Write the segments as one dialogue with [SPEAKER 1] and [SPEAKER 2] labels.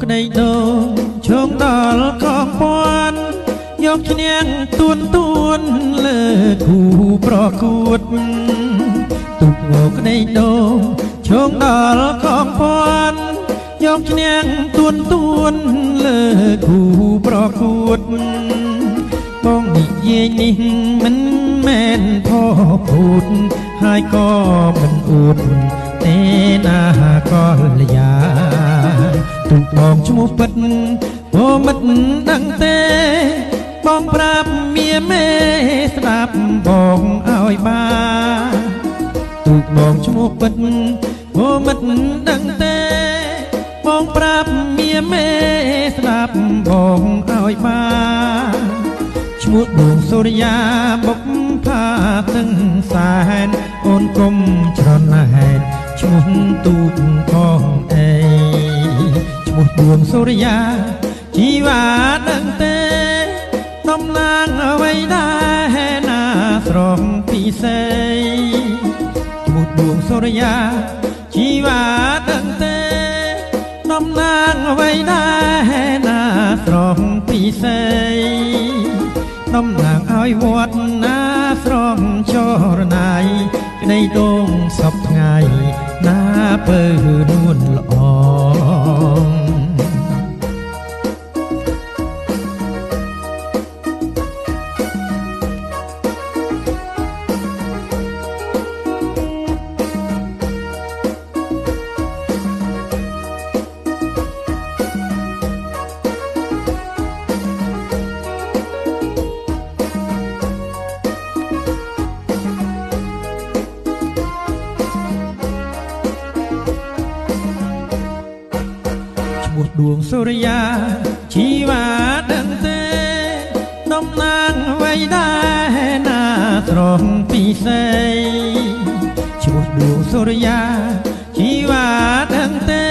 [SPEAKER 1] ក្តីដូងឈងដល់កងពាន់យកឈ្នះទួនលើគូប្រកួតទុកងក្តីដូងឈងដល់កងពាន់យកឈ្នះទួនលើគូប្រកួតបងនិយាយនេះមិនមែនផុសភូតហើយក៏មិនអួតទេណាកលយាទុកបងឈ្មោះពិតអូមិតដឹងទេបងប្រាប់មៀមេស្ដាប់បងឲ្យបានទុកបងឈ្មោះពិតអូមិតដឹងទេបងប្រាប់មៀមេស្ដាប់បងឲ្យបានឈ្មោះដួងសូរិយាបុកផាទាំងសែនអូនគុំច្រណែនឈ្មោះទូកផងអីឈ្មោះដួងសូរិយាជីវ៉ាដឹងទេតំណាងអ្វីដែរណាស្រងពិសេសឈ្មោះដួងសូរិយាជីវ៉ាដឹងទេតំណាងអ្វីដែរណាស្រងពិសេសតំណាងឲ្យវត្តណាស្រងចរណៃក្តីដងសពថ្ងៃណាពើនួនល្អដួងសូរិយាជីវ៉ាដឹងទេតំណាងអ្វីដែរណាស្រងពិសេសឈ្មោះដួងសូរិយាជីវ៉ាដឹងទេ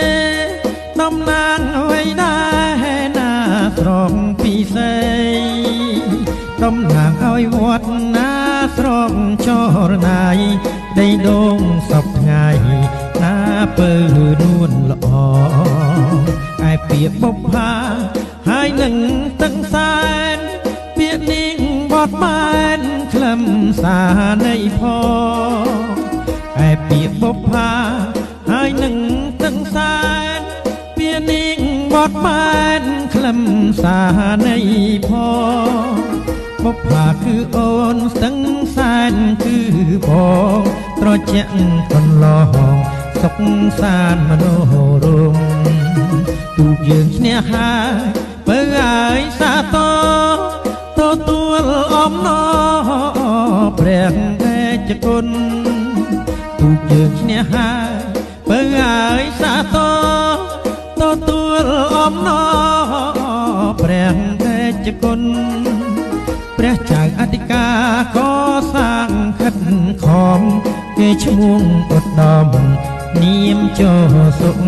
[SPEAKER 1] តំណាងអ្វីដែរណាស្រងពិសេសតំណាងឲ្យវត្តណាស្រងចរណៃដីដងសពថ្ងៃណាពើនួនល្អឯពាក្យបុប្ផាហើយនឹងទាំងសែនពាក្យនេះបត់បែនខ្លឹមសារនៃផងឯពាក្យបុប្ផាហើយនឹងទាំងសែនពាក្យនេះបត់បែនខ្លឹមសារនៃផងបុប្ផាគឺអូនស្ទឹងសែនគឺបងត្រជាក់កន្លងសុខសានមនោរមទូកយើងឈ្នះហើយបើឲ្យសាទរទទួលអំណរព្រះតេជគុណទូកយើងឈ្នះហើយបើឲ្យសាទរទទួលអំណរព្រះតេជគុណព្រះចៅអធិការក៏សាងខិតខំគេឈ្មោះឧត្តមនាមចោសុខ